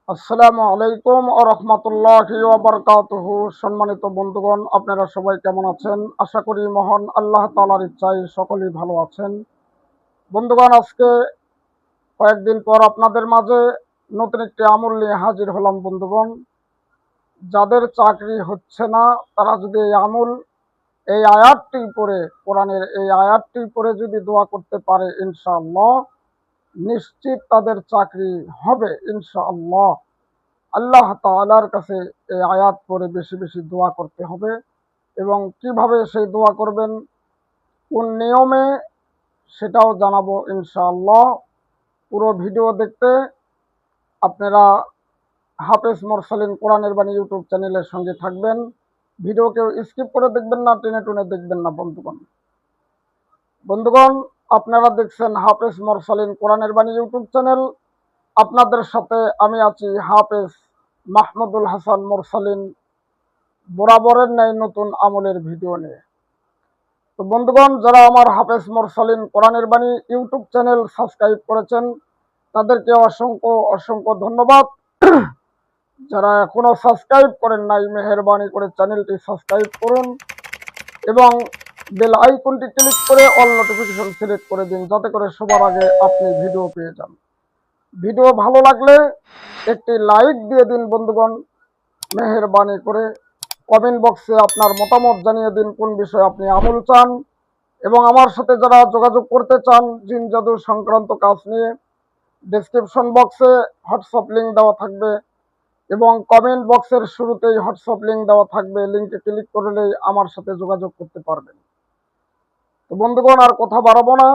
আসসালামু আলাইকুম ওয়া রাহমাতুল্লাহি ওয়া বারাকাতুহু। সম্মানিত বন্ধুগণ, আপনারা সবাই কেমন আছেন? আশা করি মহান আল্লাহ তাআলার ইচ্ছায় সকলেই ভালো আছেন। বন্ধুগণ, আজকে কয়েকদিন পর আপনাদের মাঝে নতুন একটি আমল নিয়ে হাজির হলাম। বন্ধুগণ, যাদের চাকরি হচ্ছে না তারা যদি এই আয়াতটি পড়ে, কোরআনের এই আয়াতটি পড়ে যদি দোয়া করতে পারে, ইনশাআল্লাহ নিশ্চিত তাদের চাকরি হবে ইনশাআল্লাহ। আল্লাহ তাআলার কাছে এই আয়াত পড়ে বেশি বেশি দোয়া করতে হবে। এবং কিভাবে সেই দোয়া করবেন, কোন নিয়মে, সেটাও জানাবো ইনশাআল্লাহ। পুরো ভিডিও দেখতে আপনারা হাফেজ মোরসালিন কোরআনের বাণী ইউটিউব চ্যানেলের সঙ্গে থাকবেন। ভিডিও কেউ স্কিপ করে দেখবেন না, টেনে টুনে দেখবেন না। বন্ধুগণ, আপনারা দেখছেন হাফেজ মোরসালিন কোরআনের বাণী ইউটিউব চ্যানেল। আপনাদের সাথে আমি আছি হাফেজ মাহমুদুল হাসান মোরসালিন, বরাবরের ন্যায় নতুন আমলের ভিডিও নিয়ে। তো বন্ধুগণ, যারা আমার হাফেজ মোরসালিন কোরআনের বাণী ইউটিউব চ্যানেল সাবস্ক্রাইব করেছেন তাদেরকে অসংখ্য অসংখ্য ধন্যবাদ। যারা এখনো সাবস্ক্রাইব করেন নাই, মেহেরবানি করে চ্যানেলটি সাবস্ক্রাইব করুন এবং বেল আইকনটি ক্লিক করে অল নোটিফিকেশন সিলেক্ট করে দিন, যাতে করে সবার আগে আপনি ভিডিও পেয়ে যান। ভিডিও ভালো লাগলে একটি লাইক দিয়ে দিন বন্ধুগণ, মেহেরবানি করে। কমেন্ট বক্সে আপনার মতামত জানিয়ে দিন কোন বিষয়ে আপনি আমল চান। এবং আমার সাথে যারা যোগাযোগ করতে চান জিন জাদু সংক্রান্ত কাজ নিয়ে, ডেসক্রিপশন বক্সে হোয়াটসঅ্যাপ লিঙ্ক দেওয়া থাকবে এবং কমেন্ট বক্সের শুরুতেই হোয়াটসঅ্যাপ লিঙ্ক দেওয়া থাকবে। লিঙ্কে ক্লিক করলেই আমার সাথে যোগাযোগ করতে পারবেন। তো বন্ধুগণ, আর কথা বাড়াবো না,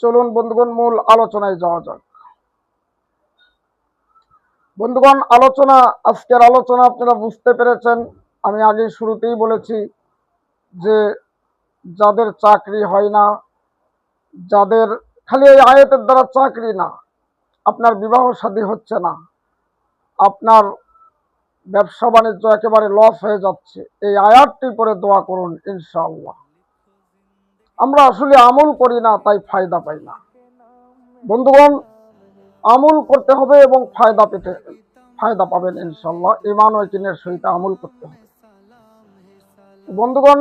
চলুন বন্ধুগণ মূল আলোচনায় যাওয়া যাক। বন্ধুগণ, আজকের আলোচনা আপনারা বুঝতে পেরেছেন। আমি আগে শুরুতেই বলেছি যে যাদের চাকরি হয় না, যাদের খালি এই আয়াতের দ্বারা চাকরি না, আপনার বিবাহ শাদী হচ্ছে না, আপনার ব্যবসা বাণিজ্য একেবারে লস হয়ে যাচ্ছে, এই আয়াতটি পরে দোয়া করুন ইনশাআল্লাহ। আমরা আসলে আমল করি না, তাই ফায়দা পাই না। বন্ধুগণ, আমল করতে হবে এবং ফায়দা পাবেন ইনশাআল্লাহ। ঈমান ও ইয়াকিনের সহিত আমল করতে হবে। বন্ধুগণ,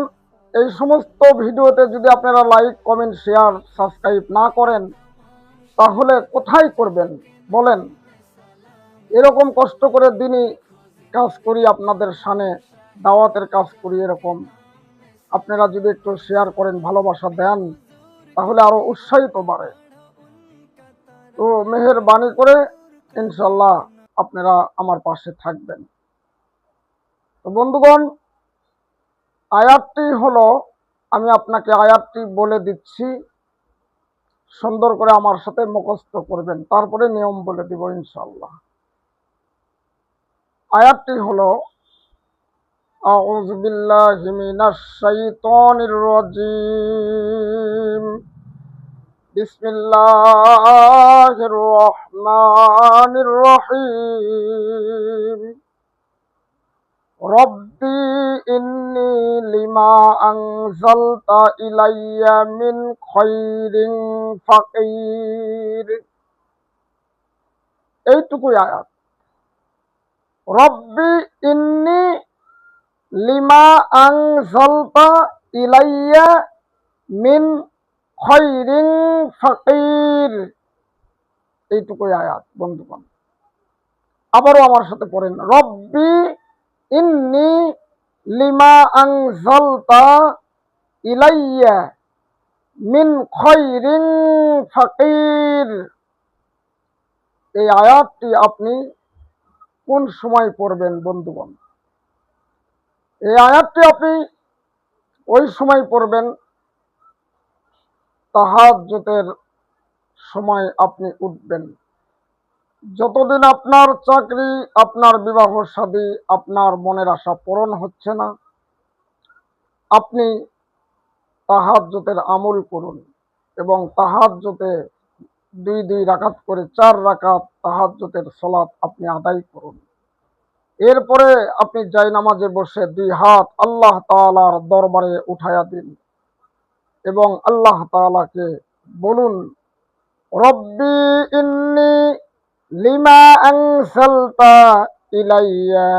এই সমস্ত ভিডিওতে যদি আপনারা লাইক, কমেন্ট, শেয়ার, সাবস্ক্রাইব না করেন তাহলে কোথায় করবেন বলেন? এরকম কষ্ট করে দিনই কাজ করি, আপনাদের সামনে দাওয়াতের কাজ করি। এরকম আপনারা যদি একটু শেয়ার করেন, ভালোবাসা দেন, তাহলে আরো উৎসাহিত বাড়ে। তো মেহেরবানি করে ইনশাল্লাহ আপনারা আমার পাশে থাকবেন। তো বন্ধুগণ, আয়াতটি হলো, আমি আপনাকে আয়াতটি বলে দিচ্ছি, সুন্দর করে আমার সাথে মুখস্থ করবেন, তারপরে নিয়ম বলে দিব ইনশাল্লাহ। আয়াতটি হলো, আউযু বিল্লাহি মিনাশ শাইতানির রাজীম, বিসমিল্লাহির রহমানির রহিম। রব্বি ইন্নী লিমা আনজালতা ইলাইয়া মিন খায়রিন ফাকির। এইটুকুই আয়াত। রব্বি ইন্নী লিমা আনজালতা ইলাইয়া মিন খায়রিন ফাকির। এইটুকুই আয়াত বন্ধুগণ। আবারও আমার সাথে পড়েন, রব্বি ইন্নী লিমা আনজালতা ইলাইয়া মিন খায়রিন ফাকির। এই আয়াতটি আপনি কোন সময় পড়বেন বন্ধুগণ? এই আয়াতটি আপনি ওই সময় পড়বেন তাহাজ্জুদের সময়। আপনি উঠবেন, যতদিন আপনার চাকরি, আপনার বিবাহ শাদী, আপনার মনের আশা পূরণ হচ্ছে না, আপনি তাহাজ্জুদের আমল করুন এবং তাহাজ্জুদে 2 রাকাত করে 4 রাকাত তাহাজ্জুদের সালাত আপনি আদায় করুন। এরপরে আপনি জায়নামাজে বসে 2 হাত আল্লাহ তাআলার দরবারে উঠায়া দিন এবং আল্লাহ তাআলাকে বলুন, রব্বি ইন্নী লিমা আনসালতা ইলাইয়া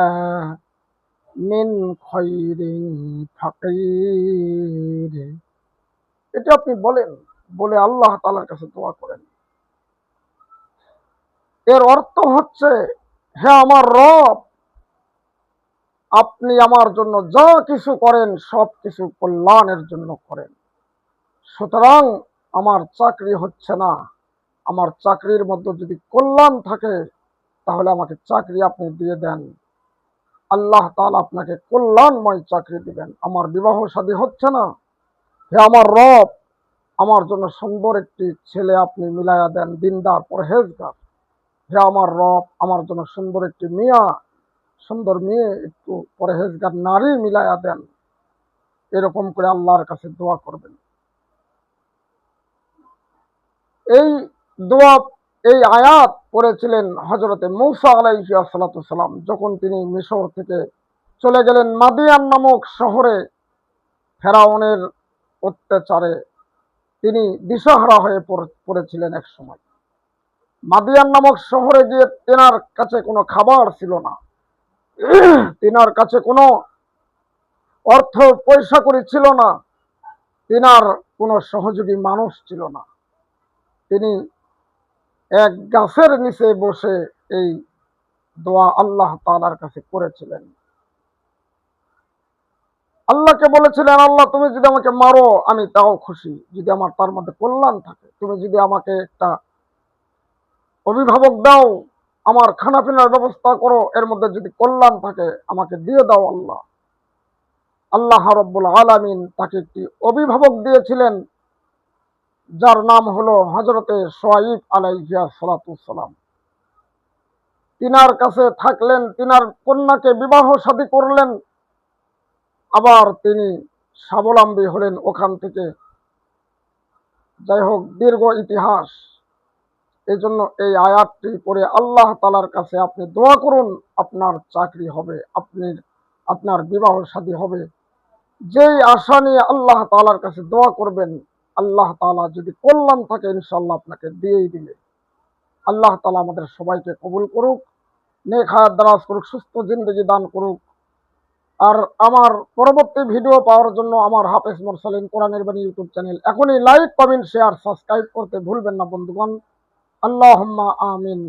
মিন খায়রিন ফাকির। এটা আপনি বলেন, বলে আল্লাহ তাআলার কাছে দোয়া করেন। এর অর্থ হচ্ছে, হে আমার রব, আপনি আমার জন্য যা কিছু করেন সব কিছু কল্যাণের জন্য করেন। সুতরাং আমার চাকরি হচ্ছে না, আমার চাকরির মধ্যে যদি কল্যাণ থাকে তাহলে আমাকে চাকরি আপনি দিয়ে দেন। আল্লাহ তাআলা আপনাকে কল্যাণময় চাকরি দিবেন। আমার বিবাহ শাদী হচ্ছে না, হে আমার রব, আমার জন্য সুন্দর একটি ছেলে আপনি মিলাইয়া দেন, দিনদার পরহেজগার। হে আমার রব, আমার জন্য সুন্দর একটি সুন্দর মেয়ে, একটু পরহেজগার নারী মিলাইয়া দেন। এরকম করে আল্লাহর কাছে দোয়া করবেন। এই দোয়া, এই আয়াত পড়েছিলেন হযরতে মূসা আলাইহিস সালাম যখন তিনি মিশর থেকে চলে গেলেন মাদিয়ান নামক শহরে। ফেরাউনের অত্যাচারে তিনি দিশাহারা হয়ে পড়েছিলেন এক সময়। মাদিয়ান নামক শহরে গিয়ে তেনার কাছে কোনো খাবার ছিল না, তেনার কাছে কোনো অর্থ পয়সা কড়ি ছিল না, তেনার কোনো সহযোগী মানুষ ছিল না। তিনি এক গাছের নিচে বসে এই দোয়া আল্লাহ তাআলার কাছে করেছিলেন। আল্লাহকে বলেছিলেন, আল্লাহ তুমি যদি আমাকে মারো আমি তাও খুশি, যদি আমার তার মধ্যে কল্যাণ থাকে। তুমি যদি আমাকে একটা অভিভাবক দাও, আমার খানাপিনার ব্যবস্থা করো, এর মধ্যে যদি কল্যাণ থাকে আমাকে দিয়ে দাও আল্লাহ। আল্লাহ রাব্বুল আলামিন তাকে একটি অভিভাবক দিয়েছিলেন, যার নাম হলো হযরতে শুআয়ব আলাইহিস সালাম। তিনার কাছে থাকলেন, তিনার কন্যাকে বিবাহ শাদী করলেন, আবার তিনি স্বাবলম্বী হলেন ওখান থেকে। যাই হোক, দীর্ঘ ইতিহাস। এই জন্য এই আয়াতটি পড়ে আল্লাহ তাআলার কাছে আপনি দোয়া করুন, আপনার চাকরি হবে, আপনার বিবাহ শাদী হবে। যেই আশা নিয়ে আল্লাহ তাআলার কাছে দোয়া করবেন, আল্লাহ তাআলা যদি কল্যাণ থাকে ইনশাআল্লাহ আপনাকে দিয়েই দিবে। আল্লাহ তাআলা আমাদের সবাইকে কবুল করুক, নেক হায়াত দারাজ করুক, সুস্থ জিন্দেগি দান করুক। আর আমার পরবর্তী ভিডিও পাওয়ার জন্য আমার হাফেজ মুরসালিন কোরআনের বাণী ইউটিউব চ্যানেল এখনই লাইক, কমেন্ট, শেয়ার, সাবস্ক্রাইব করতে ভুলবেন না বন্ধুগণ। আল্লাহুম্মা আমিন।